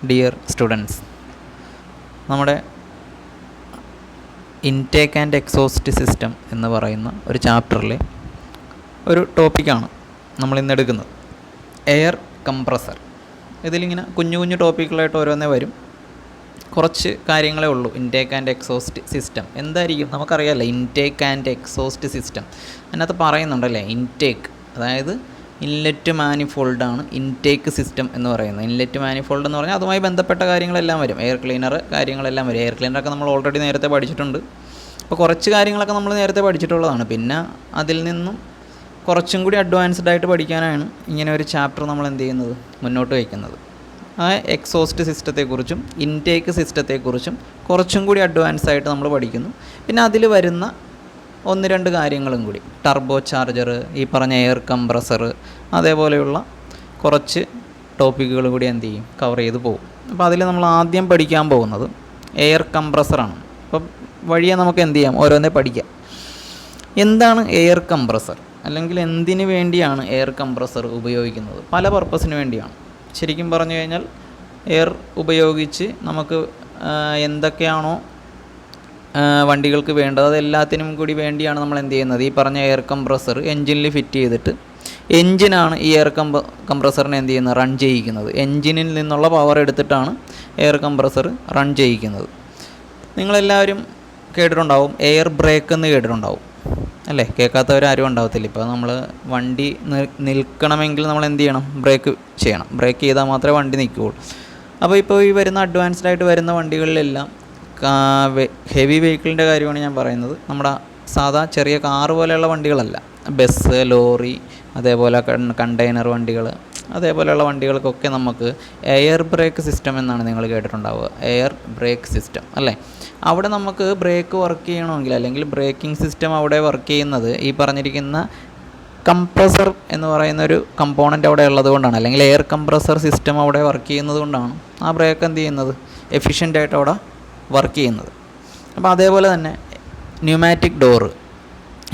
Dear students, നമ്മുടെ intake and exhaust system എന്ന് പറയുന്ന ഒരു ചാപ്റ്ററിലെ ഒരു ടോപ്പിക്കാണ് നമ്മളിന്ന് എടുക്കുന്നത്, എയർ കംപ്രസർ. ഇതിലിങ്ങനെ കുഞ്ഞു കുഞ്ഞു ടോപ്പിക്കുകളായിട്ട് ഓരോന്നേ വരും. കുറച്ച് കാര്യങ്ങളേ ഉള്ളൂ. ഇൻടേക്ക് ആൻഡ് എക്സോസ്റ്റ് സിസ്റ്റം എന്തായിരിക്കും നമുക്കറിയാമല്ലോ. ഇൻടേക്ക് ആൻഡ് എക്സോസ്റ്റ് സിസ്റ്റം അതിനകത്ത് പറയുന്നുണ്ടല്ലേ, ഇൻടേക്ക് അതായത് ഇൻലെറ്റ് മാനിഫോൾഡാണ് ഇൻടേക്ക് സിസ്റ്റം എന്ന് പറയുന്നത്. ഇൻലെറ്റ് മാനിഫോൾഡ് എന്ന് പറഞ്ഞാൽ അതുമായി ബന്ധപ്പെട്ട കാര്യങ്ങളെല്ലാം വരും. എയർ ക്ലീനർ കാര്യങ്ങളെല്ലാം വരും. എയർ ക്ലീനറൊക്കെ നമ്മൾ ഓൾറെഡി നേരത്തെ പഠിച്ചിട്ടുണ്ട്. അപ്പോൾ കുറച്ച് കാര്യങ്ങളൊക്കെ നമ്മൾ നേരത്തെ പഠിച്ചിട്ടുള്ളതാണ്. പിന്നെ അതിൽ നിന്നും കുറച്ചും കൂടി അഡ്വാൻസ്ഡ് ആയിട്ട് പഠിക്കാനാണ് ഇങ്ങനെ ഒരു ചാപ്റ്റർ നമ്മൾ എന്ത് ചെയ്യുന്നത്, മുന്നോട്ട് വയ്ക്കുന്നത്. ആ എക്സോസ്റ്റ് സിസ്റ്റത്തെക്കുറിച്ചും ഇൻടേക്ക് സിസ്റ്റത്തെക്കുറിച്ചും കുറച്ചും കൂടി അഡ്വാൻസ് ആയിട്ട് നമ്മൾ പഠിക്കുന്നു. പിന്നെ അതിൽ വരുന്ന ഒന്ന് രണ്ട് കാര്യങ്ങളും കൂടി, ടർബോ ചാർജർ, ഈ പറഞ്ഞ എയർ കംപ്രസർ, അതേപോലെയുള്ള കുറച്ച് ടോപ്പിക്കുകൾ കൂടി എന്ത് ചെയ്യും, കവർ ചെയ്ത് പോകും. അപ്പോൾ അതിൽ നമ്മൾ ആദ്യം പഠിക്കാൻ പോകുന്നത് എയർ കംപ്രസറാണ്. അപ്പോൾ വഴിയെ നമുക്ക് എന്ത് ചെയ്യാം, ഓരോന്നേ പഠിക്കാം. എന്താണ് എയർ കംപ്രസർ, അല്ലെങ്കിൽ എന്തിനു വേണ്ടിയാണ് എയർ കംപ്രസർ ഉപയോഗിക്കുന്നത്? പല പർപ്പസിന് വേണ്ടിയാണ്. ശരിക്കും പറഞ്ഞു കഴിഞ്ഞാൽ എയർ ഉപയോഗിച്ച് നമുക്ക് എന്തൊക്കെയാണോ വണ്ടികൾക്ക് വേണ്ടത് അതെല്ലാത്തിനും കൂടി വേണ്ടിയാണ് നമ്മൾ എന്ത് ചെയ്യുന്നത്, ഈ പറഞ്ഞ എയർ കംപ്രസർ എൻജിനിൽ ഫിറ്റ് ചെയ്തിട്ട്, എൻജിനാണ് ഈ എയർ കംപ്രസറിനെ എന്ത് ചെയ്യുന്നത്, റൺ ചെയ്യിക്കുന്നത്. എൻജിനിൽ നിന്നുള്ള പവർ എടുത്തിട്ടാണ് എയർ കംപ്രസർ റൺ ചെയ്യിക്കുന്നത്. നിങ്ങളെല്ലാവരും കേട്ടിട്ടുണ്ടാവും, എയർ ബ്രേക്ക് എന്ന് കേട്ടിട്ടുണ്ടാവും അല്ലേ? കേൾക്കാത്തവരാരും ഉണ്ടാവത്തില്ല. ഇപ്പോൾ നമ്മൾ വണ്ടി നിൽക്കണമെങ്കിൽ നമ്മൾ എന്ത് ചെയ്യണം, ബ്രേക്ക് ചെയ്യണം. ബ്രേക്ക് ചെയ്താൽ മാത്രമേ വണ്ടി നിൽക്കുകയുള്ളൂ. അപ്പോൾ ഇപ്പോൾ ഈ വരുന്ന അഡ്വാൻസ്ഡ് ആയിട്ട് വരുന്ന വണ്ടികളിലെല്ലാം ഹെവി വെഹിക്കിളിൻ്റെ കാര്യമാണ് ഞാൻ പറയുന്നത്. നമ്മുടെ സാധാ ചെറിയ കാറ് പോലെയുള്ള വണ്ടികളല്ല, ബസ്, ലോറി, അതേപോലെ കണ്ടെയ്നർ വണ്ടികൾ, അതേപോലെയുള്ള വണ്ടികൾക്കൊക്കെ നമുക്ക് എയർ ബ്രേക്ക് സിസ്റ്റം എന്നാണ് നിങ്ങൾ കേട്ടിട്ടുണ്ടാവുക. എയർ ബ്രേക്ക് സിസ്റ്റം അല്ലേ? അവിടെ നമുക്ക് ബ്രേക്ക് വർക്ക് ചെയ്യണമെങ്കിൽ, അല്ലെങ്കിൽ ബ്രേക്കിംഗ് സിസ്റ്റം അവിടെ വർക്ക് ചെയ്യുന്നത് ഈ പറഞ്ഞിരിക്കുന്ന കംപ്രസർ എന്ന് പറയുന്ന ഒരു കമ്പോണൻ്റ് അവിടെ ഉള്ളത് കൊണ്ടാണ്, അല്ലെങ്കിൽ എയർ കംപ്രസർ സിസ്റ്റം അവിടെ വർക്ക് ചെയ്യുന്നത് കൊണ്ടാണ് ആ ബ്രേക്ക് എന്ത് ചെയ്യുന്നത്, എഫിഷ്യൻ്റായിട്ട് അവിടെ വർക്ക് ചെയ്യുന്നത്. അപ്പോൾ അതേപോലെ തന്നെ ന്യൂമാറ്റിക് ഡോറ്.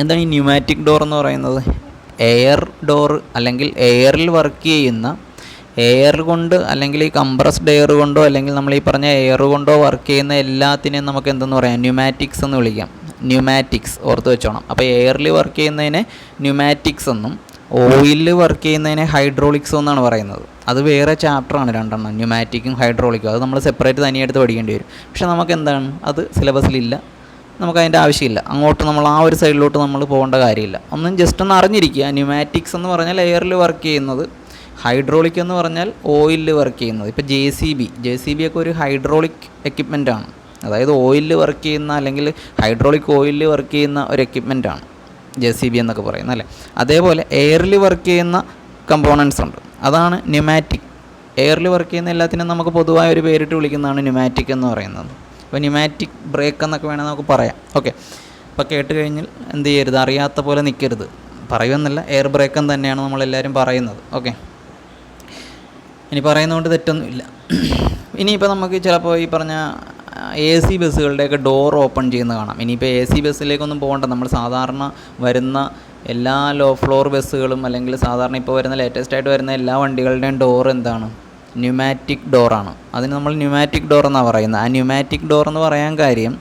എന്താണ് ഈ ന്യൂമാറ്റിക് ഡോർ എന്ന് പറയുന്നത്? എയർ ഡോർ, അല്ലെങ്കിൽ എയറിൽ വർക്ക് ചെയ്യുന്ന, എയർ കൊണ്ട് അല്ലെങ്കിൽ ഈ കംപ്രസ്ഡ് എയർ കൊണ്ടോ അല്ലെങ്കിൽ നമ്മൾ ഈ പറഞ്ഞ എയർ കൊണ്ടോ വർക്ക് ചെയ്യുന്ന എല്ലാത്തിനെയും നമുക്ക് എന്തെന്ന് പറയാം, ന്യൂമാറ്റിക്സ് എന്ന് വിളിക്കാം. ന്യൂമാറ്റിക്സ് ഓർത്ത് വെച്ചോണം. അപ്പോൾ എയറിൽ വർക്ക് ചെയ്യുന്നതിനെ ന്യൂമാറ്റിക്സ് എന്നും ഓയിലിൽ വർക്ക് ചെയ്യുന്നതിനെ ഹൈഡ്രോളിക്സ് എന്നാണ് പറയുന്നത്. അത് വേറെ ചാപ്റ്ററാണ്, രണ്ടെണ്ണം, ന്യൂമാറ്റിക്കും ഹൈഡ്രോളിക്കും. അത് നമ്മൾ സെപ്പറേറ്റ് തനിയെടുത്ത് പഠിക്കേണ്ടി വരും. പക്ഷേ നമുക്ക് എന്താണ്, അത് സിലബസിലില്ല, നമുക്കതിൻ്റെ ആവശ്യമില്ല. അങ്ങോട്ട് നമ്മൾ ആ ഒരു സൈഡിലോട്ട് നമ്മൾ പോകേണ്ട കാര്യമില്ല. ഒന്നും ജസ്റ്റ് ഒന്ന് അറിഞ്ഞിരിക്കുക. ന്യൂമാറ്റിക്സ് എന്ന് പറഞ്ഞാൽ എയറിൽ വർക്ക് ചെയ്യുന്നത്, ഹൈഡ്രോളിക് എന്ന് പറഞ്ഞാൽ ഓയിലിൽ വർക്ക് ചെയ്യുന്നത്. ഇപ്പോൾ ജെ സി ബി ഒക്കെ ഒരു ഹൈഡ്രോളിക് എക്യുപ്മെൻറ്റാണ്. അതായത് ഓയിലിൽ വർക്ക് ചെയ്യുന്ന, അല്ലെങ്കിൽ ഹൈഡ്രോളിക് ഓയിലിൽ വർക്ക് ചെയ്യുന്ന ഒരു എക്യുപ്മെൻറ്റാണ് ജെ സി ബി എന്നൊക്കെ പറയുന്നത് അല്ലേ? അതേപോലെ എയറിൽ വർക്ക് ചെയ്യുന്ന കമ്പോണൻസ് ഉണ്ട്, അതാണ് ന്യൂമാറ്റിക്. എയറിൽ വർക്ക് ചെയ്യുന്ന എല്ലാത്തിനും നമുക്ക് പൊതുവായ ഒരു പേരിട്ട് വിളിക്കുന്നതാണ് ന്യൂമാറ്റിക് എന്ന് പറയുന്നത്. അപ്പോൾ ന്യൂമാറ്റിക് ബ്രേക്ക് എന്നൊക്കെ വേണമെങ്കിൽ നമുക്ക് പറയാം. ഓക്കെ, അപ്പോൾ കേട്ട് കഴിഞ്ഞാൽ എന്ത് ചെയ്യരുത്, അറിയാത്ത പോലെ നിൽക്കരുത്. പറയുമെന്നല്ല, എയർ ബ്രേക്ക് എന്ന് തന്നെയാണ് നമ്മളെല്ലാവരും പറയുന്നത്. ഓക്കെ, ഇനി പറയുന്നതുകൊണ്ട് തെറ്റൊന്നുമില്ല. ഇനിയിപ്പോൾ നമുക്ക് ചിലപ്പോൾ ഈ പറഞ്ഞ എ സി ബസ്സുകളുടെയൊക്കെ ഡോർ ഓപ്പൺ ചെയ്യുന്നത് കാണാം. ഇനിയിപ്പോൾ എ സി ബസ്സിലേക്കൊന്നും പോകണ്ട, നമ്മൾ സാധാരണ വരുന്ന എല്ലാ ലോ ഫ്ലോർ ബസ്സുകളും, അല്ലെങ്കിൽ സാധാരണ ഇപ്പോൾ വരുന്ന ലേറ്റസ്റ്റ് ആയിട്ട് വരുന്ന എല്ലാ വണ്ടികളുടെയും ഡോർ എന്താണ്, ന്യൂമാറ്റിക് ഡോറാണ്. അതിന് നമ്മൾ ന്യൂമാറ്റിക് ഡോർ എന്നാണ് പറയുന്നത്. ആ ന്യൂമാറ്റിക് ഡോർ എന്ന് പറയാൻ കാര്യം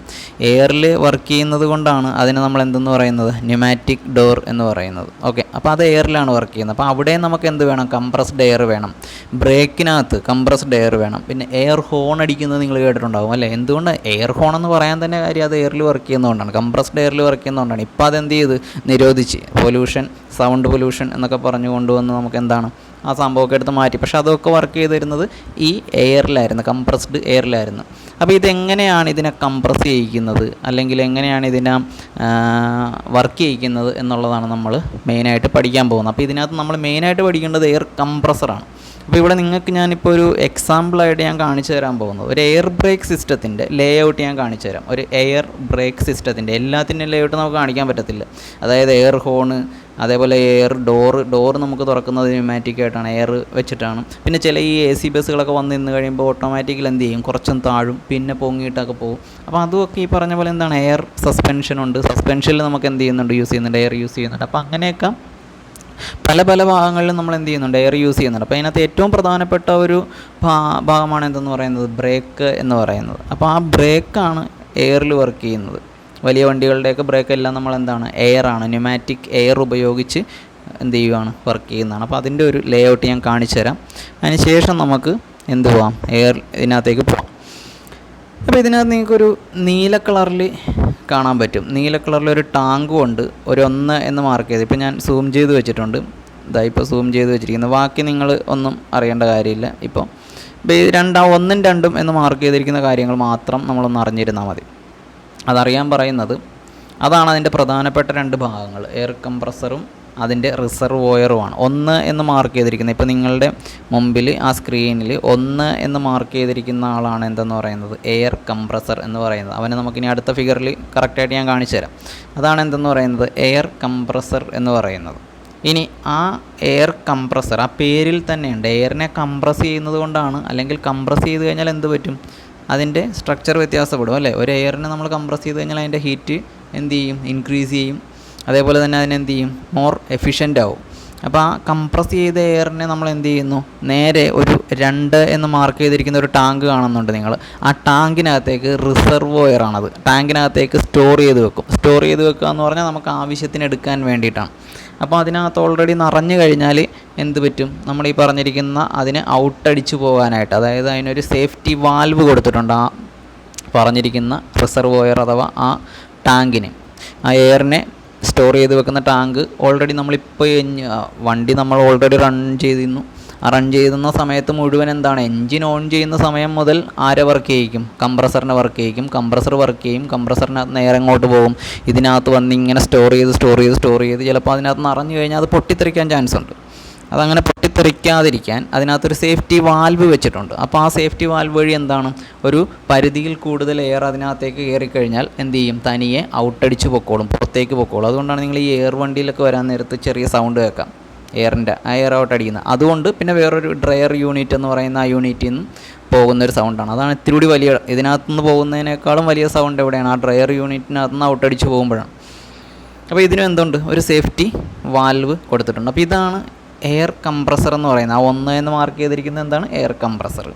എയറിൽ വർക്ക് ചെയ്യുന്നത് കൊണ്ടാണ് അതിന് നമ്മൾ എന്തെന്ന് പറയുന്നത്, ന്യൂമാറ്റിക് ഡോർ എന്ന് പറയുന്നത്. ഓക്കെ, അപ്പോൾ അത് എയറിലാണ് വർക്ക് ചെയ്യുന്നത്. അപ്പോൾ അവിടെ നമുക്ക് എന്ത് വേണം, കംപ്രസ്ഡ് എയർ വേണം. ബ്രേക്കിനകത്ത് കംപ്രസ്ഡ് എയർ വേണം. പിന്നെ എയർ ഹോൺ അടിക്കുന്നത് നിങ്ങൾ കേട്ടിട്ടുണ്ടാകും അല്ലേ? എന്തുകൊണ്ട് എയർ ഹോൺ എന്ന് പറയാൻ തന്നെ കാര്യം അത് എയറിൽ വർക്ക് ചെയ്യുന്നതുകൊണ്ടാണ്, കംപ്രസ്ഡ് എയറിൽ വർക്ക് ചെയ്യുന്നതുകൊണ്ടാണ്. ഇപ്പോൾ അതെന്ത് ചെയ്ത് നിരോധിച്ച്, പൊല്യൂഷൻ, സൗണ്ട് പൊല്യൂഷൻ എന്നൊക്കെ പറഞ്ഞു കൊണ്ടുവന്ന് നമുക്ക് എന്താണ്, ആ സംഭവമൊക്കെ എടുത്ത് മാറ്റി. പക്ഷേ അതൊക്കെ വർക്ക് ചെയ്ത് തരുന്നത് ഈ എയറിലായിരുന്നു, കംപ്രസ്ഡ് എയറിലായിരുന്നു. അപ്പോൾ ഇതെങ്ങനെയാണ് ഇതിനെ കംപ്രസ് ചെയ്യിക്കുന്നത്, അല്ലെങ്കിൽ എങ്ങനെയാണ് ഇതിനെ വർക്ക് ചെയ്യിക്കുന്നത് എന്നുള്ളതാണ് നമ്മൾ മെയിനായിട്ട് പഠിക്കാൻ പോകുന്നത്. അപ്പോൾ ഇതിനകത്ത് നമ്മൾ മെയിനായിട്ട് പഠിക്കേണ്ടത് എയർ കംപ്രസറാണ്. അപ്പോൾ ഇവിടെ നിങ്ങൾക്ക് ഞാനിപ്പോൾ ഒരു എക്സാമ്പിളായിട്ട് ഞാൻ കാണിച്ചു തരാൻ പോകുന്നത് ഒരു എയർ ബ്രേക്ക് സിസ്റ്റത്തിൻ്റെ ലേ ഔട്ട് ഞാൻ കാണിച്ചു തരാം. ഒരു എയർ ബ്രേക്ക് സിസ്റ്റത്തിൻ്റെ എല്ലാത്തിൻ്റെ ലേ ഔട്ട് നമുക്ക് കാണിക്കാൻ പറ്റത്തില്ല. അതായത് എയർ ഹോണ്, അതേപോലെ എയർ ഡോറ് നമുക്ക് തുറക്കുന്നത് ന്യൂമാറ്റിക്കായിട്ടാണ്, എയർ വെച്ചിട്ടാണ്. പിന്നെ ചില ഈ എ സി ബസ്സുകളൊക്കെ വന്ന് നിന്ന് കഴിയുമ്പോൾ ഓട്ടോമാറ്റിക്കലി എന്ത് ചെയ്യും, കുറച്ചും താഴും, പിന്നെ പൊങ്ങിയിട്ടൊക്കെ പോകും. അപ്പോൾ അതുമൊക്കെ ഈ പറഞ്ഞ പോലെ എന്താണ്, എയർ സസ്പെൻഷനുണ്ട്. സസ്പെൻഷനിൽ നമുക്ക് എന്ത് ചെയ്യുന്നുണ്ട്, യൂസ് ചെയ്യുന്നുണ്ട്, എയർ യൂസ് ചെയ്യുന്നുണ്ട്. അപ്പോൾ അങ്ങനെയൊക്കെ പല പല ഭാഗങ്ങളിലും നമ്മൾ എന്ത് ചെയ്യുന്നുണ്ട്, എയർ യൂസ് ചെയ്യുന്നുണ്ട്. അപ്പോൾ അതിനകത്ത് ഏറ്റവും പ്രധാനപ്പെട്ട ഒരു ഭാഗമാണ് എന്തെന്ന് പറയുന്നത്, ബ്രേക്ക് എന്ന് പറയുന്നത്. അപ്പോൾ ആ ബ്രേക്കാണ് എയറിൽ വർക്ക് ചെയ്യുന്നത്. വലിയ വണ്ടികളുടെയൊക്കെ ബ്രേക്ക് എല്ലാം നമ്മൾ എന്താണ്, എയറാണ്, ന്യൂമാറ്റിക് എയർ ഉപയോഗിച്ച് എന്ത് ചെയ്യുകയാണ്, വർക്ക് ചെയ്യുന്നതാണ്. അപ്പോൾ അതിൻ്റെ ഒരു ലേ ഔട്ട് ഞാൻ കാണിച്ചു തരാം. അതിന് ശേഷം നമുക്ക് എന്ത് പോവാം, എയർ ഇതിനകത്തേക്ക് പോവാം. അപ്പോൾ ഇതിനകത്ത് നിങ്ങൾക്കൊരു നീല കളറിൽ കാണാൻ പറ്റും. നീല കളറിൽ ഒരു ടാങ്കും ഉണ്ട്, ഒരു 1 എന്ന് മാർക്ക് ചെയ്ത്. ഇപ്പോൾ ഞാൻ സൂം ചെയ്ത് വെച്ചിട്ടുണ്ട്, ഇതാ ഇപ്പോൾ സൂം ചെയ്ത് വെച്ചിരിക്കുന്നത്. ബാക്കി നിങ്ങൾ ഒന്നും അറിയേണ്ട കാര്യമില്ല. ഇപ്പോൾ 1ഉം 2ഉം എന്ന് മാർക്ക് ചെയ്തിരിക്കുന്ന കാര്യങ്ങൾ മാത്രം നമ്മളൊന്ന് അറിഞ്ഞിരുന്നാൽ മതി. അതറിയാൻ പറയുന്നത്, അതാണ് അതിൻ്റെ പ്രധാനപ്പെട്ട 2 ഭാഗങ്ങൾ, എയർ കംപ്രസറും അതിൻ്റെ റിസർവോയറുമാണ്. 1 എന്ന് മാർക്ക് ചെയ്തിരിക്കുന്നത്, ഇപ്പോൾ നിങ്ങളുടെ മുമ്പിൽ ആ സ്ക്രീനിൽ 1 എന്ന് മാർക്ക് ചെയ്തിരിക്കുന്ന ആളാണ് എന്തെന്ന് പറയുന്നത്, എയർ കംപ്രസർ എന്ന് പറയുന്നത്. അവനെ നമുക്കിനി അടുത്ത ഫിഗറിൽ കറക്റ്റായിട്ട് ഞാൻ കാണിച്ചു തരാം. അതാണ് എന്തെന്ന് പറയുന്നത്, എയർ കംപ്രസർ എന്ന് പറയുന്നത്. ഇനി ആ എയർ കംപ്രസർ ആ പേരിൽ തന്നെയുണ്ട്. എയറിനെ കംപ്രസ് ചെയ്യുന്നത് കൊണ്ടാണ്, അല്ലെങ്കിൽ കംപ്രസ് ചെയ്ത് കഴിഞ്ഞാൽ എന്ത് പറ്റും, അതിൻ്റെ സ്ട്രക്ചർ വ്യത്യാസപ്പെടും അല്ലേ. ഒരു എയറിനെ നമ്മൾ കംപ്രസ് ചെയ്ത് കഴിഞ്ഞാൽ അതിൻ്റെ ഹീറ്റ് എന്ത് ചെയ്യും, ഇൻക്രീസ് ചെയ്യും. അതേപോലെ തന്നെ അതിനെന്ത് ചെയ്യും, മോർ എഫിഷ്യൻ്റ് ആവും. അപ്പോൾ ആ കംപ്രസ് ചെയ്ത എയറിനെ നമ്മൾ എന്ത് ചെയ്യുന്നു, നേരെ ഒരു 2 എന്ന് മാർക്ക് ചെയ്തിരിക്കുന്ന ഒരു ടാങ്ക് കാണുന്നുണ്ട് നിങ്ങൾ. ആ ടാങ്കിനകത്തേക്ക് റിസർവോയറാണത്, ടാങ്കിനകത്തേക്ക് സ്റ്റോർ ചെയ്ത് വെക്കും. സ്റ്റോർ ചെയ്ത് വെക്കുക എന്ന് പറഞ്ഞാൽ നമുക്ക് ആവശ്യത്തിന് എടുക്കാൻ വേണ്ടിയിട്ടാണ്. അപ്പോൾ അതിനകത്ത് ഓൾറെഡി നിറഞ്ഞു കഴിഞ്ഞാൽ എന്ത് പറ്റും, നമ്മൾ ഈ പറഞ്ഞിരിക്കുന്ന അതിന് ഔട്ടടിച്ചു പോകാനായിട്ട്, അതായത് അതിനൊരു സേഫ്റ്റി വാൽവ് കൊടുത്തിട്ടുണ്ട് ആ പറഞ്ഞിരിക്കുന്ന റിസർവോയർ അഥവാ ആ ടാങ്കിന്. ആ എയറിനെ സ്റ്റോർ ചെയ്ത് വെക്കുന്ന ടാങ്ക് ഓൾറെഡി നമ്മളിപ്പോൾ വണ്ടി നമ്മൾ ഓൾറെഡി റൺ ചെയ്തിരുന്നു. ആ റൺ ചെയ്യുന്ന സമയത്ത് മുഴുവൻ എന്താണ്, എൻജിൻ ഓൺ ചെയ്യുന്ന സമയം മുതൽ ആരെ വർക്ക് ചെയ്യിക്കും, കംപ്രസറിനെ വർക്ക് ചെയ്യിക്കും. കംപ്രസർ വർക്ക് ചെയ്യും, കംപ്രസറിനകത്ത് നേരെ അങ്ങോട്ട് പോകും. ഇതിനകത്ത് വന്ന് ഇങ്ങനെ സ്റ്റോർ ചെയ്ത് ചിലപ്പോൾ അതിനകത്ത് നിറഞ്ഞു കഴിഞ്ഞാൽ അത് പൊട്ടിത്തെറിക്കാൻ ചാൻസ് ഉണ്ട്. അതങ്ങനെ പൊട്ടിത്തെറിക്കാതിരിക്കാൻ അതിനകത്തൊരു സേഫ്റ്റി വാൽവ് വെച്ചിട്ടുണ്ട്. അപ്പോൾ ആ സേഫ്റ്റി വാൽവ് വഴി എന്താണ്, ഒരു പരിധിയിൽ കൂടുതൽ എയർ അതിനകത്തേക്ക് കയറിക്കഴിഞ്ഞാൽ എന്ത് ചെയ്യും, തനിയെ ഔട്ടടിച്ച് പൊക്കോളും, പുറത്തേക്ക് പൊക്കോളും. അതുകൊണ്ടാണ് നിങ്ങൾ ഈ എയർ വണ്ടിയിലൊക്കെ വരാൻ നേരത്ത് ചെറിയ സൗണ്ട് കേൾക്കാം, എയറിൻ്റെ ആ എയർ ഔട്ട് അടിക്കുന്നത്. അതുകൊണ്ട് പിന്നെ വേറൊരു ഡ്രയർ യൂണിറ്റ് എന്ന് പറയുന്ന ആ യൂണിറ്റിൽ നിന്ന് പോകുന്നൊരു സൗണ്ടാണ്. അതാണ് ഇത്തിരി കൂടി വലിയ, ഇതിനകത്തുനിന്ന് പോകുന്നതിനേക്കാളും വലിയ സൗണ്ട് എവിടെയാണ്, ആ ഡ്രയർ യൂണിറ്റിനകത്തുനിന്ന് ഔട്ടടിച്ച് പോകുമ്പോഴാണ്. അപ്പോൾ ഇതിനും എന്തുണ്ട്, ഒരു സേഫ്റ്റി വാൽവ് കൊടുത്തിട്ടുണ്ട്. അപ്പോൾ ഇതാണ് എയർ കംപ്രസർ എന്ന് പറയുന്നത്. ആ 1 എന്ന് മാർക്ക് ചെയ്തിരിക്കുന്നത് എന്താണ്, എയർ കംപ്രസർ.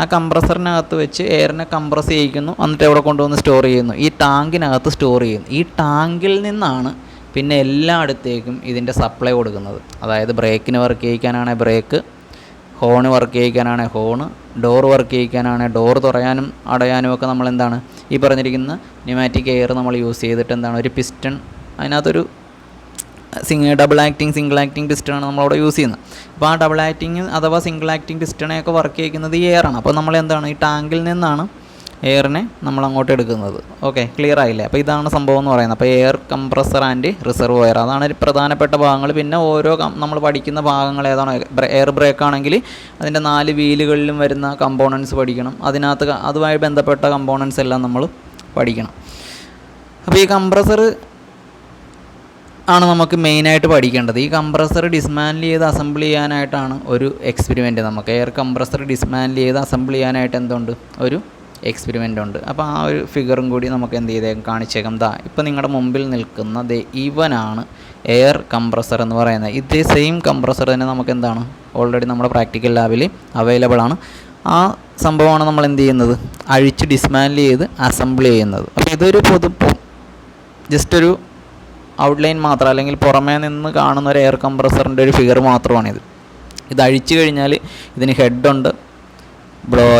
ആ കംപ്രസറിനകത്ത് വെച്ച് എയറിനെ കംപ്രസ് ചെയ്യിക്കുന്നു, എന്നിട്ട് എവിടെ കൊണ്ടുവന്ന് സ്റ്റോർ ചെയ്യുന്നു, ഈ ടാങ്കിനകത്ത് സ്റ്റോർ ചെയ്യുന്നു. ഈ ടാങ്കിൽ നിന്നാണ് പിന്നെ എല്ലായിടത്തേക്കും ഇതിൻ്റെ സപ്ലൈ കൊടുക്കുന്നത്. അതായത് ബ്രേക്കിന് വർക്ക് ചെയ്യിക്കാനാണെങ്കിൽ ബ്രേക്ക്, ഹോണ് വർക്ക് ചെയ്യിക്കാനാണ് ഹോണ്, ഡോർ വർക്ക് ചെയ്യിക്കാനാണ് ഡോർ തുറയാനും അടയാനും ഒക്കെ നമ്മൾ എന്താണ്, ഈ പറഞ്ഞിരിക്കുന്ന ന്യൂമാറ്റിക് എയർ നമ്മൾ യൂസ് ചെയ്തിട്ട് എന്താണ്, ഒരു പിസ്റ്റൺ, അതിനകത്തൊരു ഡബിൾ ആക്ടിങ് സിംഗിൾ ആക്ടിങ് പിസ്റ്റണാണ് നമ്മളവിടെ യൂസ് ചെയ്യുന്നത്. അപ്പോൾ ആ ഡബിൾ ആക്ടിങ് അഥവാ സിംഗിൾ ആക്ടിങ് പിസ്റ്റണയൊക്കെ വർക്ക് ചെയ്യിക്കുന്നത് ഈ എയറാണ്. അപ്പോൾ നമ്മൾ എന്താണ്, ഈ ടാങ്കിൽ നിന്നാണ് എയറിനെ നമ്മൾ അങ്ങോട്ട് എടുക്കുന്നത്. ഓക്കെ, ക്ലിയർ ആയില്ലേ? അപ്പോൾ ഇതാണ് സംഭവം എന്ന് പറയുന്നത്. അപ്പോൾ എയർ കംപ്രസർ ആൻഡ് റിസർവോയർ, അതാണ് പ്രധാനപ്പെട്ട ഭാഗങ്ങൾ. പിന്നെ ഓരോ നമ്മൾ പഠിക്കുന്ന ഭാഗങ്ങൾ ഏതാണോ, എയർ ബ്രേക്ക് ആണെങ്കിൽ അതിൻ്റെ 4 വീലുകളിലും വരുന്ന കമ്പോണൻസ് പഠിക്കണം. അതിനകത്ത് അതുമായി ബന്ധപ്പെട്ട കമ്പോണൻസ് എല്ലാം നമ്മൾ പഠിക്കണം. അപ്പോൾ ഈ കംപ്രസർ ആണ് നമുക്ക് മെയിനായിട്ട് പഠിക്കേണ്ടത്. ഈ കംപ്രസർ ഡിസ്മാൻഡിൽ ചെയ്ത് അസംബിൾ ചെയ്യാനായിട്ടാണ് ഒരു എക്സ്പെരിമെൻറ്റ്. നമുക്ക് എയർ കംപ്രസർ ഡിസ്മാൻഡിൽ ചെയ്ത് അസംബിൾ ചെയ്യാനായിട്ട് എന്തുണ്ട്, ഒരു എക്സ്പെരിമെൻ്റ് ഉണ്ട്. അപ്പോൾ ആ ഒരു ഫിഗറും കൂടി നമുക്ക് എന്ത് ചെയ്തേക്കാം, കാണിച്ചേക്കാം. ഇപ്പോൾ നിങ്ങളുടെ മുമ്പിൽ നിൽക്കുന്ന ഇവനാണ് എയർ കംപ്രസർ എന്ന് പറയുന്നത്. ഇതേ സെയിം കംപ്രസർ തന്നെ നമുക്ക് എന്താണ്, ഓൾറെഡി നമ്മുടെ പ്രാക്ടിക്കൽ ലാബിൽ അവൈലബിൾ ആണ്. ആ സംഭവമാണ് നമ്മൾ എന്ത് ചെയ്യുന്നത്, അഴിച്ച് ഡിസ്മാൻഡിൽ ചെയ്ത് അസംബിൾ ചെയ്യുന്നത്. അപ്പോൾ ഇതൊരു ജസ്റ്റ് ഒരു ഔട്ട്ലൈൻ മാത്രം, അല്ലെങ്കിൽ പുറമേ നിന്ന് കാണുന്ന ഒരു എയർ കംപ്രസറിൻ്റെ ഒരു ഫിഗർ മാത്രമാണിത്. ഇത് അഴിച്ചു കഴിഞ്ഞാൽ ഇതിന് ഹെഡുണ്ട്,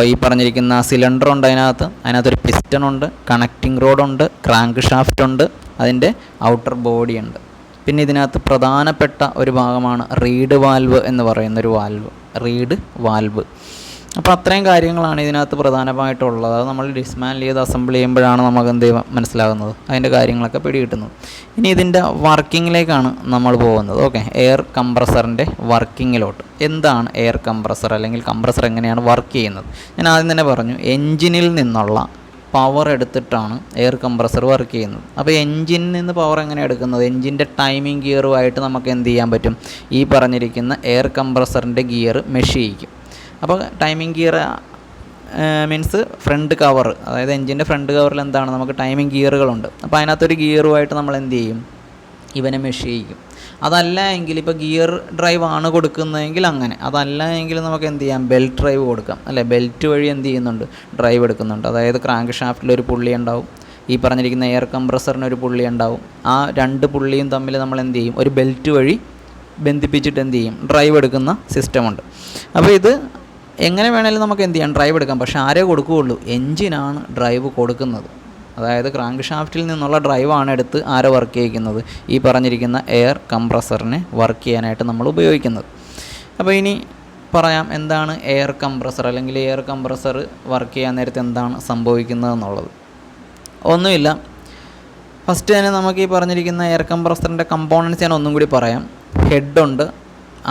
ഈ പറഞ്ഞിരിക്കുന്ന സിലിണ്ടർ ഉണ്ട്, അതിനകത്തൊരു പിസ്റ്റൺ ഉണ്ട്, കണക്റ്റിംഗ് റോഡുണ്ട്, ക്രാങ്ക് ഷാഫ്റ്റ് ഉണ്ട്, അതിൻ്റെ ഔട്ടർ ബോഡി ഉണ്ട്. പിന്നെ ഇതിനകത്ത് പ്രധാനപ്പെട്ട ഒരു ഭാഗമാണ് റീഡ് വാൽവ് എന്ന് പറയുന്നൊരു റീഡ് വാൽവ്. അപ്പോൾ അത്രയും കാര്യങ്ങളാണ് ഇതിനകത്ത് പ്രധാനമായിട്ടുള്ളത്. അത് നമ്മൾ ഡിസ്മാൻഡിൽ ചെയ്ത് അസംബിൾ ചെയ്യുമ്പോഴാണ് നമുക്ക് എന്ത് മനസ്സിലാകുന്നത്, അതിൻ്റെ കാര്യങ്ങളൊക്കെ പിടികിട്ടുന്നത്. ഇനി ഇതിൻ്റെ വർക്കിങ്ങിലേക്കാണ് നമ്മൾ പോകുന്നത്. ഓക്കെ, എയർ കംപ്രസറിൻ്റെ വർക്കിങ്ങിലോട്ട്. എന്താണ് എയർ കംപ്രസർ, അല്ലെങ്കിൽ കംപ്രസർ എങ്ങനെയാണ് വർക്ക് ചെയ്യുന്നത്? ഞാൻ ആദ്യം തന്നെ പറഞ്ഞു, എൻജിനിൽ നിന്നുള്ള പവർ എടുത്തിട്ടാണ് എയർ കംപ്രസർ വർക്ക് ചെയ്യുന്നത്. അപ്പോൾ എൻജിനിൽ നിന്ന് പവർ എങ്ങനെ എടുക്കുന്നത്, എൻജിൻ്റെ ടൈമിംഗ് ഗിയറുമായിട്ട് നമുക്ക് എന്ത് ചെയ്യാൻ പറ്റും, ഈ പറഞ്ഞിരിക്കുന്ന എയർ കംപ്രസറിൻ്റെ ഗിയർ മെഷ് ചെയ്യിക്കും. അപ്പോൾ timing gear means front cover, അതായത് എൻജിൻ്റെ ഫ്രണ്ട് കവറിൽ എന്താണ്, നമുക്ക് ടൈമിംഗ് ഗിയറുകളുണ്ട്. അപ്പോൾ അതിനകത്തൊരു ഗിയറുമായിട്ട് നമ്മൾ എന്ത് ചെയ്യും, ഇവനെ മെഷ് ചെയ്യിക്കും. അതല്ല എങ്കിൽ ഇപ്പോൾ ഗിയർ ഡ്രൈവ് ആണ് കൊടുക്കുന്നതെങ്കിൽ അങ്ങനെ, അതല്ല എങ്കിൽ നമുക്ക് എന്ത് ചെയ്യാം, ബെൽറ്റ് ഡ്രൈവ് കൊടുക്കാം അല്ലേ. ബെൽറ്റ് വഴി എന്ത് ചെയ്യുന്നുണ്ട്, ഡ്രൈവ് എടുക്കുന്നുണ്ട്. അതായത് ക്രാങ്ക് ഷാഫ്റ്റിലൊരു പുള്ളി ഉണ്ടാവും, ഈ പറഞ്ഞിരിക്കുന്ന എയർ കംപ്രസറിനൊരു പുള്ളി ഉണ്ടാവും. ആ രണ്ട് പുള്ളിയും തമ്മിൽ നമ്മൾ എന്ത് ചെയ്യും, ഒരു ബെൽറ്റ് വഴി ബന്ധിപ്പിച്ചിട്ട് എന്ത് ചെയ്യും, ഡ്രൈവ് എടുക്കുന്ന സിസ്റ്റമുണ്ട്. അപ്പോൾ ഇത് എങ്ങനെ വേണമെങ്കിലും നമുക്ക് എന്ത് ചെയ്യാം, ഡ്രൈവ് എടുക്കാം. പക്ഷേ ആരേ കൊടുക്കുകയുള്ളൂ, എൻജിനാണ് ഡ്രൈവ് കൊടുക്കുന്നത്. അതായത് ക്രാങ്ക് ഷാഫ്റ്റിൽ നിന്നുള്ള ഡ്രൈവാണ് എടുത്ത് ആരെ വർക്ക് ചെയ്യിക്കുന്നത്, ഈ പറഞ്ഞിരിക്കുന്ന എയർ കംപ്രസറിനെ വർക്ക് ചെയ്യാനായിട്ട് നമ്മൾ ഉപയോഗിക്കുന്നത്. അപ്പോൾ ഇനി പറയാം എന്താണ് എയർ കംപ്രസർ, അല്ലെങ്കിൽ എയർ കംപ്രസർ വർക്ക് ചെയ്യാൻ നേരത്തെ എന്താണ് സംഭവിക്കുന്നതെന്നുള്ളത്. ഒന്നുമില്ല, ഫസ്റ്റ് തന്നെ നമുക്ക് ഈ പറഞ്ഞിരിക്കുന്ന എയർ കംപ്രസറിൻ്റെ കമ്പോണൻസ് ഞാൻ ഒന്നും കൂടി പറയാം. ഹെഡുണ്ട്,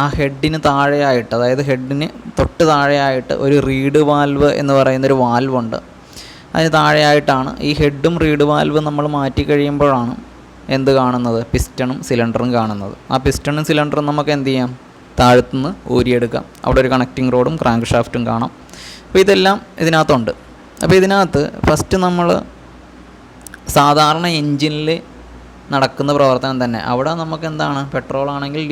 ആ ഹെഡിന് താഴെയായിട്ട്, അതായത് ഹെഡിന് തൊട്ട് താഴെയായിട്ട് ഒരു റീഡ് വാൽവ് എന്ന് പറയുന്നൊരു വാൽവുണ്ട്. അതിന് താഴെയായിട്ടാണ് ഈ ഹെഡും റീഡ് വാൽവ് നമ്മൾ മാറ്റി കഴിയുമ്പോഴാണ് എന്ത് കാണുന്നത്, പിസ്റ്റണും സിലിണ്ടറും കാണുന്നത്. ആ പിസ്റ്റണും സിലിണ്ടറും നമുക്ക് എന്ത് ചെയ്യാം, താഴത്തുനിന്ന് ഊരിയെടുക്കാം. അവിടെ ഒരു കണക്റ്റിംഗ് റോഡും ക്രാങ്ക് ഷാഫ്റ്റും കാണാം. അപ്പോൾ ഇതെല്ലാം ഇതിനകത്തുണ്ട്. അപ്പോൾ ഇതിനകത്ത് ഫസ്റ്റ് നമ്മൾ സാധാരണ എൻജിനിൽ നടക്കുന്ന പ്രവർത്തനം തന്നെ. അവിടെ നമുക്ക് എന്താണ്, പെട്രോൾ ആണെങ്കിൽ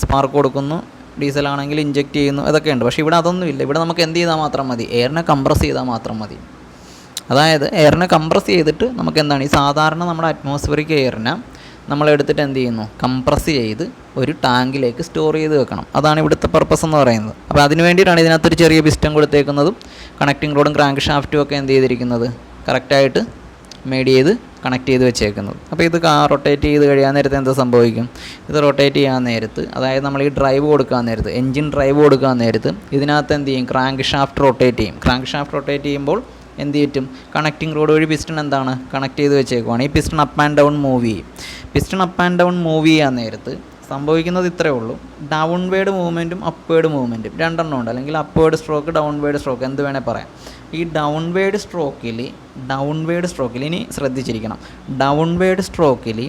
സ്പാർക്ക് കൊടുക്കുന്നു, ഡീസലാണെങ്കിൽ ഇഞ്ചെക്റ്റ് ചെയ്യുന്നു, ഇതൊക്കെ ഉണ്ട്. പക്ഷേ ഇവിടെ അതൊന്നുമില്ല. ഇവിടെ നമുക്ക് എന്ത് ചെയ്താൽ മാത്രം മതി, എയറിനെ കംപ്രസ് ചെയ്താൽ മാത്രം മതി. അതായത് എയറിനെ കംപ്രസ് ചെയ്തിട്ട് നമുക്ക് എന്താണ്, ഈ സാധാരണ നമ്മുടെ അറ്റ്മോസ്ഫിയറിക് എയറിനെ നമ്മളെടുത്തിട്ട് എന്ത് ചെയ്യുന്നു, കംപ്രസ് ചെയ്ത് ഒരു ടാങ്കിലേക്ക് സ്റ്റോർ ചെയ്ത് വെക്കണം. അതാണ് ഇവിടുത്തെ പർപ്പസ് എന്ന് പറയുന്നത്. അപ്പോൾ അതിന് വേണ്ടിയിട്ടാണ് ഇതിനകത്തൊരു ചെറിയ പിസ്റ്റൺ കൊടുത്തേക്കുന്നതും കണക്റ്റിംഗ് റോഡും ക്രാങ്ക് ഷാഫ്റ്റും ഒക്കെ എന്ത് ചെയ്തിരിക്കുന്നത്, കറക്റ്റായിട്ട് മേഡ് ചെയ്ത് കണക്ട് ചെയ്ത് വെച്ചേക്കുന്നത്. അപ്പോൾ ഇത് റൊട്ടേറ്റ് ചെയ്ത് കഴിയാൻ നേരത്ത് എന്താ സംഭവിക്കും, ഇത് റൊട്ടേറ്റ് ചെയ്യാൻ നേരത്ത്, അതായത് നമ്മൾ ഈ ഡ്രൈവ് കൊടുക്കാൻ നേരത്ത്, എൻജിൻ ഡ്രൈവ് കൊടുക്കാൻ നേരത്ത് ഇതിനകത്ത് എന്ത് ചെയ്യും, ക്രാങ്ക് ഷാഫ്റ്റ് റൊട്ടേറ്റ് ചെയ്യും. ക്രാങ്ക് ഷാഫ്റ്റ് റൊട്ടേറ്റ് ചെയ്യുമ്പോൾ എന്ത് പറ്റും, കണക്റ്റിംഗ് റോഡ് വഴി പിസ്റ്റൺ എന്താണ് കണക്ട് ചെയ്ത് വെച്ചേക്കുവാണ്. ഈ piston up and down move ചെയ്യും. Piston up and down move ചെയ്യാൻ നേരത്ത് സംഭവിക്കുന്നത് ഇത്രയേ ഉള്ളൂ, ഡൗൺവേഡ് മൂവ്മെൻറ്റും അപ്വേഡ് മൂവ്മെൻറ്റും രണ്ടെണ്ണം ഉണ്ട്. അല്ലെങ്കിൽ അപ്വേഡ് സ്ട്രോക്ക്, ഡൗൺവേഡ് സ്ട്രോക്ക്, എന്ത് വേണേൽ പറയാം. ഈ ഡൗൺവേഡ് സ്ട്രോക്കിൽ ഇനി ശ്രദ്ധിച്ചിരിക്കണം, ഡൗൺവേഡ് സ്ട്രോക്കിൽ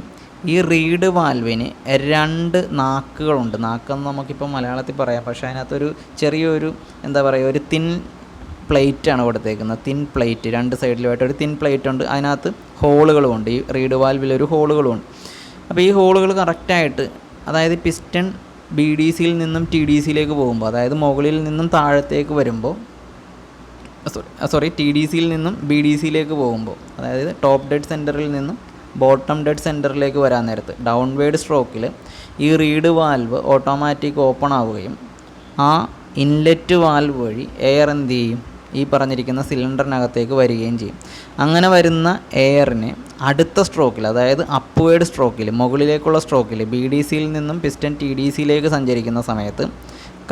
ഈ റീഡ് വാൽവിന് രണ്ട് നാക്കുകളുണ്ട്. നാക്കെന്ന് നമുക്കിപ്പോൾ മലയാളത്തിൽ പറയാം, പക്ഷേ അതിനകത്തൊരു ചെറിയൊരു എന്താ പറയുക, ഒരു തിൻ പ്ലേറ്റാണ് കൊടുത്തേക്കുന്നത്. തിൻ പ്ലേറ്റ്, രണ്ട് സൈഡിലുമായിട്ട് ഒരു തിൻ പ്ലേറ്റ് ഉണ്ട്. അതിനകത്ത് ഹോളുകളുമുണ്ട്, ഈ റീഡ് വാൽവിലൊരു ഹോളുകളുമുണ്ട്. അപ്പോൾ ഈ ഹോളുകൾ കറക്റ്റായിട്ട്, അതായത് പിസ്റ്റൺ ബി ഡി സിയിൽ നിന്നും ടി ഡി സിയിലേക്ക് പോകുമ്പോൾ, അതായത് മുകളിൽ നിന്നും താഴത്തേക്ക് വരുമ്പോൾ, ടി ഡി സിയിൽ നിന്നും ബി ഡി സിയിലേക്ക് പോകുമ്പോൾ, അതായത് ടോപ്പ് ഡെഡ് സെൻറ്ററിൽ നിന്നും ബോട്ടം ഡെഡ് സെൻറ്ററിലേക്ക് വരാൻ നേരത്ത് ഡൗൺവേഡ് സ്ട്രോക്കിൽ ഈ റീഡ് വാൽവ് ഓട്ടോമാറ്റിക് ഓപ്പൺ ആവുകയും ആ ഇൻലെറ്റ് വാൽവ് വഴി എയർ എന്ത് ചെയ്യും, ഈ പറഞ്ഞിരിക്കുന്ന സിലിണ്ടറിനകത്തേക്ക് വരികയും ചെയ്യും. അങ്ങനെ വരുന്ന എയറിനെ അടുത്ത സ്ട്രോക്കിൽ, അതായത് അപ്വേഡ് സ്ട്രോക്കിൽ, മുകളിലേക്കുള്ള സ്ട്രോക്കിൽ ബി ഡി സിയിൽ നിന്നും പിസ്റ്റൺ ടി ഡി സിയിലേക്ക് സഞ്ചരിക്കുന്ന സമയത്ത്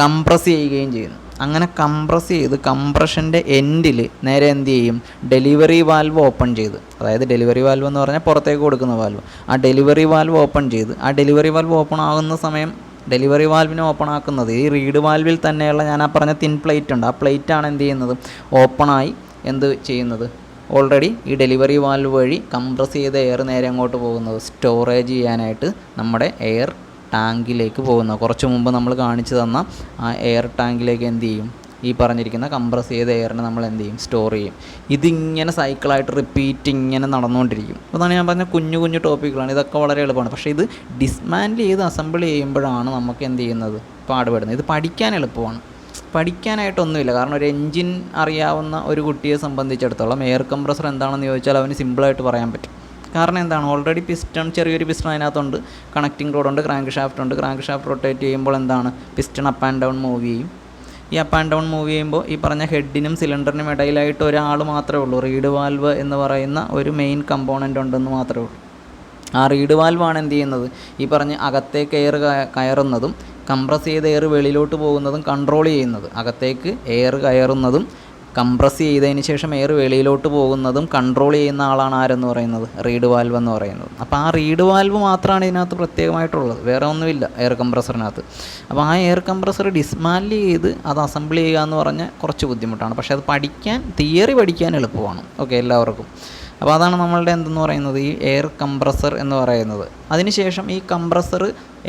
കംപ്രസ് ചെയ്യുകയും ചെയ്യുന്നു. അങ്ങനെ കംപ്രസ് ചെയ്ത് കംപ്രഷൻ്റെ എൻഡിൽ നേരെ എന്ത് ചെയ്യും, ഡെലിവറി വാൽവ് ഓപ്പൺ ചെയ്ത്, അതായത് ഡെലിവറി വാൽവ് എന്ന് പറഞ്ഞാൽ പുറത്തേക്ക് കൊടുക്കുന്ന വാൽവ്, ആ ഡെലിവറി വാൽവ് ഓപ്പൺ ചെയ്ത്, ആ ഡെലിവറി വാൽവ് ഓപ്പൺ ആകുന്ന സമയം ഡെലിവറി വാൽവിനെ ഓപ്പൺ ആക്കുന്നത് ഈ റീഡ് വാൽവിൽ തന്നെയുള്ള ഞാൻ ആ പറഞ്ഞ തിൻ പ്ലേറ്റ് ഉണ്ട്, ആ പ്ലേറ്റാണ് എന്ത് ചെയ്യുന്നത്, ഓപ്പണായി എന്ത് ചെയ്യുന്നത്, ഓൾറെഡി ഈ ഡെലിവറി വാൽവ് വഴി കംപ്രസ് ചെയ്ത എയർ നേരെ അങ്ങോട്ട് പോകുന്നത് സ്റ്റോറേജ് ചെയ്യാനായിട്ട് നമ്മുടെ എയർ ടാങ്കിലേക്ക് പോകുന്നത്. കുറച്ച് മുമ്പ് നമ്മൾ കാണിച്ചു തന്ന ആ എയർ ടാങ്കിലേക്ക് എന്ത് ചെയ്യും, ഈ പറഞ്ഞിരിക്കുന്ന കംപ്രസ് ചെയ്ത എയറിനെ നമ്മൾ എന്ത് ചെയ്യും, സ്റ്റോർ ചെയ്യും. ഇതിങ്ങനെ സൈക്കിളായിട്ട് റിപ്പീറ്റ് ഇങ്ങനെ നടന്നുകൊണ്ടിരിക്കും. അതാണ് ഞാൻ പറഞ്ഞ കുഞ്ഞു കുഞ്ഞു ടോപ്പിക്കുകളാണ്, ഇതൊക്കെ വളരെ എളുപ്പമാണ്. പക്ഷേ ഇത് ഡിസ്മാൻഡിൽ ചെയ്ത് അസംബിൾ ചെയ്യുമ്പോഴാണ് നമുക്ക് എന്ത് ചെയ്യുന്നത്, പാടുപെടുന്നത്. ഇത് പഠിക്കാൻ എളുപ്പമാണ്, പഠിക്കാനായിട്ടൊന്നുമില്ല. കാരണം ഒരു എൻജിൻ അറിയാവുന്ന ഒരു കുട്ടിയെ സംബന്ധിച്ചിടത്തോളം എയർ കംപ്രസർ എന്താണെന്ന് ചോദിച്ചാൽ അവന് സിമ്പിളായിട്ട് പറയാൻ പറ്റും. കാരണം എന്താണ്, ഓൾറെഡി പിസ്റ്റൺ, ചെറിയൊരു പിസ്റ്റൺ അതിനകത്തുണ്ട്, കണക്റ്റിംഗ് റോഡുണ്ട്, ക്രാങ്ക് ഷാഫ്റ്റ് ഉണ്ട്. ക്രാങ്ക് ഷാഫ്റ്റ് റൊട്ടേറ്റ് ചെയ്യുമ്പോൾ എന്താണ്, piston up and down move ചെയ്യും. ഈ അപ്പ് ആൻഡ് ഡൗൺ മൂവ് ചെയ്യുമ്പോൾ ഈ പറഞ്ഞ ഹെഡിനും സിലിണ്ടറിനും ഇടയിലായിട്ട് ഒരാൾ മാത്രമേ ഉള്ളൂ, റീഡ് വാൽവ് എന്ന് പറയുന്ന ഒരു മെയിൻ കമ്പോണൻ്റ് ഉണ്ടെന്ന് മാത്രമേ ഉള്ളൂ. ആ റീഡ് വാൽവാണ് എന്ത് ചെയ്യുന്നത്, ഈ പറഞ്ഞ് അകത്തേക്ക് എയർ കയറുന്നതും കംപ്രസ് ചെയ്ത എയർ വെളിയിലോട്ട് പോകുന്നതും കൺട്രോൾ ചെയ്യുന്നത്. അകത്തേക്ക് എയർ കയറുന്നതും കംപ്രസ് ചെയ്തതിന് ശേഷം എയർ വെളിയിലോട്ട് പോകുന്നതും കൺട്രോൾ ചെയ്യുന്ന ആളാണ് ആരെന്ന് പറയുന്നത്, റീഡ് വാൽവ് എന്ന് പറയുന്നത്. അപ്പോൾ ആ റീഡ് വാൽവ് മാത്രമാണ് ഇതിനകത്ത് പ്രത്യേകമായിട്ടുള്ളത്, വേറെ ഒന്നുമില്ല എയർ കംപ്രസറിനകത്ത്. അപ്പോൾ ആ എയർ കംപ്രസർ ഡിസ്മാൻഡിൽ ചെയ്ത് അത് അസംബിൾ ചെയ്യുക എന്ന് പറഞ്ഞാൽ കുറച്ച് ബുദ്ധിമുട്ടാണ്. പക്ഷേ അത് പഠിക്കാൻ, തിയറി പഠിക്കാൻ എളുപ്പമാണ്. ഓക്കെ, എല്ലാവർക്കും. അപ്പോൾ അതാണ് നമ്മളുടെ എന്തെന്ന് പറയുന്നത് ഈ എയർ കംപ്രസർ എന്ന് പറയുന്നത്. അതിനുശേഷം ഈ കംപ്രസർ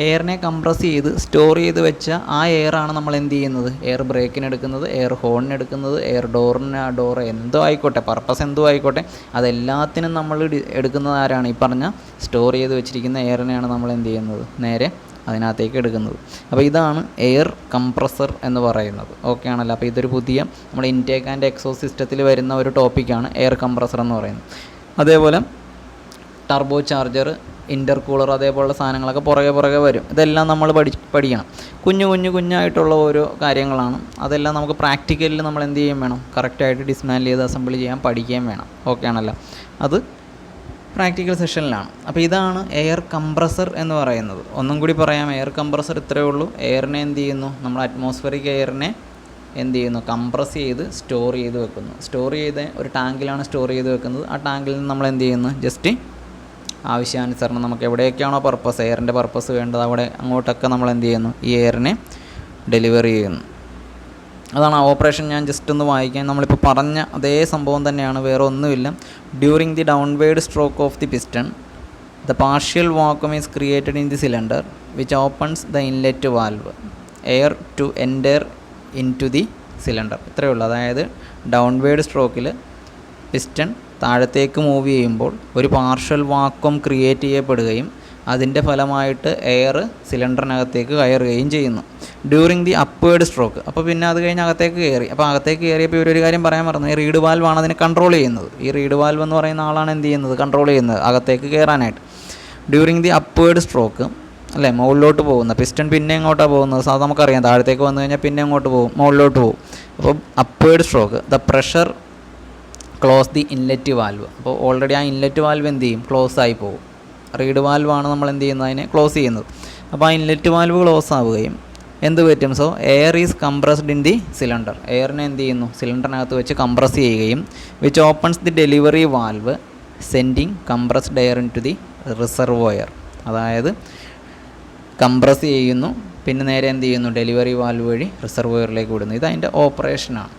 എയറിനെ കംപ്രസ് ചെയ്ത് സ്റ്റോർ ചെയ്ത് വെച്ച ആ എയറാണ് നമ്മൾ എന്ത് ചെയ്യുന്നത്, എയർ ബ്രേക്കിന് എടുക്കുന്നത്, എയർ ഹോണിന് എടുക്കുന്നത്, എയർ ഡോർ എന്തോ ആയിക്കോട്ടെ, പർപ്പസ് എന്തോ ആയിക്കോട്ടെ, അതെല്ലാത്തിനും നമ്മൾ എടുക്കുന്നത് ആരാണ്, ഈ പറഞ്ഞ സ്റ്റോർ ചെയ്ത് വെച്ചിരിക്കുന്ന എയറിനെയാണ് നമ്മൾ എന്ത് ചെയ്യുന്നത്, നേരെ അതിനകത്തേക്ക് എടുക്കുന്നത്. അപ്പോൾ ഇതാണ് എയർ കംപ്രസർ എന്ന് പറയുന്നത്. ഓക്കെ ആണല്ലോ. അപ്പോൾ ഇതൊരു പുതിയ നമ്മുടെ ഇൻടേക്ക് ആൻഡ് എക്സോസ്റ്റ് സിസ്റ്റത്തിൽ വരുന്ന ഒരു ടോപ്പിക്കാണ് എയർ കംപ്രസർ എന്ന് പറയുന്നത്. അതേപോലെ ടർബോ ചാർജർ, ഇൻ്റർകൂളർ, അതേപോലുള്ള സാധനങ്ങളൊക്കെ പുറകെ വരും. ഇതെല്ലാം നമ്മൾ പഠിക്കണം. കുഞ്ഞായിട്ടുള്ള ഓരോ കാര്യങ്ങളാണ്. അതെല്ലാം നമുക്ക് പ്രാക്ടിക്കലിൽ നമ്മൾ എന്ത് ചെയ്യും വേണം, കറക്റ്റായിട്ട് ഡിസ്മാൻഡിൽ ചെയ്ത് അസംബിൾ ചെയ്യാൻ പഠിക്കുകയും വേണം. ഓക്കെ ആണല്ലോ. അത് പ്രാക്ടിക്കൽ സെഷനിലാണ്. അപ്പോൾ ഇതാണ് എയർ കംപ്രസർ എന്ന് പറയുന്നത്. ഒന്നും കൂടി പറയാം, എയർ കംപ്രസർ ഇത്രയേ ഉള്ളൂ. എയറിനെ എന്ത് ചെയ്യുന്നു, നമ്മൾ അറ്റ്മോസ്ഫിയറിക് എയറിനെ എന്ത് ചെയ്യുന്നു, കംപ്രസ് ചെയ്ത് സ്റ്റോർ ചെയ്ത് വെക്കുന്നു. സ്റ്റോർ ചെയ്ത് ഒരു ടാങ്കിലാണ് സ്റ്റോർ ചെയ്ത് വെക്കുന്നത്. ആ ടാങ്കിൽ നിന്ന് നമ്മൾ എന്ത് ചെയ്യുന്നു, ജസ്റ്റ് ആവശ്യാനുസരണം നമുക്ക് എവിടെയൊക്കെയാണോ പർപ്പസ്, എയറിൻ്റെ പർപ്പസ് വേണ്ടത് അവിടെ അങ്ങോട്ടൊക്കെ നമ്മൾ എന്ത് ചെയ്യുന്നു, ഈ എയറിനെ ഡെലിവറി ചെയ്യുന്നു. അതാണ് ആ ഓപ്പറേഷൻ. ഞാൻ ജസ്റ്റ് ഒന്ന് വായിക്കാൻ, നമ്മളിപ്പോൾ പറഞ്ഞ അതേ സംഭവം തന്നെയാണ്, വേറെ ഒന്നുമില്ല. During the downward stroke of the piston the partial vacuum is created in the cylinder which opens the inlet valve air to enter into the cylinder. ഇത്രയേ ഉള്ളൂ. അതായത് ഡൗൺവേർഡ് സ്ട്രോക്കിൽ പിസ്റ്റൺ താഴത്തേക്ക് മൂവ് ചെയ്യുമ്പോൾ ഒരു പാർഷ്യൽ വാക്വം ക്രിയേറ്റ് ചെയ്യപ്പെടുകയും അതിൻ്റെ ഫലമായിട്ട് എയർ സിലിണ്ടറിനകത്തേക്ക് കയറുകയും ചെയ്യുന്നു. ഡ്യൂറിങ് ദി അപ്വേർഡ് സ്ട്രോക്ക്, അപ്പോൾ പിന്നെ അത് കഴിഞ്ഞ് അകത്തേക്ക് കയറി. അപ്പോൾ അകത്തേക്ക് കയറിയപ്പോൾ ഇവരൊരു കാര്യം പറയാൻ പറഞ്ഞു, ഈ റീഡ് വാൽവാണ് അതിനെ കൺട്രോൾ ചെയ്യുന്നത്. ഈ റീഡ് വാൽവ് എന്ന് പറയുന്ന ആളാണ് എന്ത് ചെയ്യുന്നത്, കൺട്രോൾ ചെയ്യുന്നത് അകത്തേക്ക് കയറാനായിട്ട്. ഡ്യൂറിങ് ദി അപ്വേർഡ് സ്ട്രോക്ക്, അല്ലേ, മുകളിലോട്ട് പോകുന്ന പിസ്റ്റൺ പിന്നെ എങ്ങോട്ടാണ് പോകുന്നത്, സാധാരണ നമുക്കറിയാം, താഴത്തേക്ക് വന്നു കഴിഞ്ഞാൽ പിന്നെ എങ്ങോട്ട് പോകും, മുകളിലോട്ട് പോകും. അപ്പോൾ upward stroke the pressure close the inlet valve. അപ്പോൾ ഓൾറെഡി ആ ഇൻലെറ്റ് വാൽവ് എന്ത് ചെയ്യും, ക്ലോസ് ആയി പോകും. റീഡ് വാൽവാണ് നമ്മൾ എന്ത് ചെയ്യുന്നത്, അതിനെ ക്ലോസ് ചെയ്യുന്നത്. അപ്പോൾ ആ ഇൻലെറ്റ് വാൽവ് ക്ലോസ് ആവുകയും എന്ത് പറ്റും, so air is compressed in the cylinder. എയറിനെ എന്ത് ചെയ്യുന്നു, സിലിണ്ടറിനകത്ത് വെച്ച് കംപ്രസ് ചെയ്യുകയും which opens the delivery valve sending compressed air into the reservoir. അതായത് കംപ്രസ് ചെയ്യുന്നു, പിന്നെ നേരെ എന്ത് ചെയ്യുന്നു, ഡെലിവറി വാൽവ് വഴി റിസർവോയറിലേക്ക് വിടുന്നു. ഇത് അതിൻ്റെ ഓപ്പറേഷനാണ്.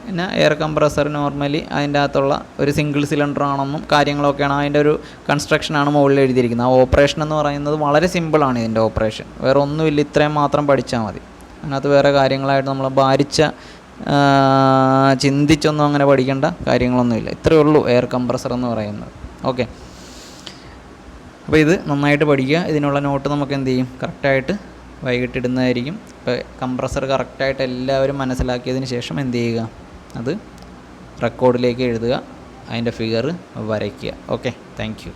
പിന്നെ എയർ കംപ്രസർ നോർമലി അതിൻ്റെ അകത്തുള്ള ഒരു സിംഗിൾ സിലിണ്ടർ ആണെന്നും കാര്യങ്ങളൊക്കെയാണ് അതിൻ്റെ ഒരു കൺസ്ട്രക്ഷനാണ് മുകളിൽ എഴുതിയിരിക്കുന്നത്. ആ ഓപ്പറേഷൻ എന്ന് പറയുന്നത് വളരെ സിമ്പിളാണ്. ഇതിൻ്റെ ഓപ്പറേഷൻ വേറെ ഒന്നുമില്ല, ഇത്രയും മാത്രം പഠിച്ചാൽ മതി. അതിനകത്ത് വേറെ കാര്യങ്ങളായിട്ട് നമ്മൾ ചിന്തിച്ചൊന്നും അങ്ങനെ പഠിക്കേണ്ട കാര്യങ്ങളൊന്നുമില്ല. ഇത്രയേ ഉള്ളൂ എയർ കംപ്രസർ എന്ന് പറയുന്നത്. ഓക്കെ, അപ്പോൾ ഇത് നന്നായിട്ട് പഠിക്കുക. ഇതിനുള്ള നോട്ട് നമുക്ക് എന്ത് ചെയ്യും, കറക്റ്റായിട്ട് വൈകിട്ടിടുന്നതായിരിക്കും. ഇപ്പോൾ കംപ്രസർ കറക്റ്റായിട്ട് എല്ലാവരും മനസ്സിലാക്കിയതിന് ശേഷം എന്ത് ചെയ്യുക, അത് റെക്കോർഡിലേക്ക് എഴുതുക, അതിൻ്റെ ഫിഗർ വരയ്ക്കുക. Okay, thank you.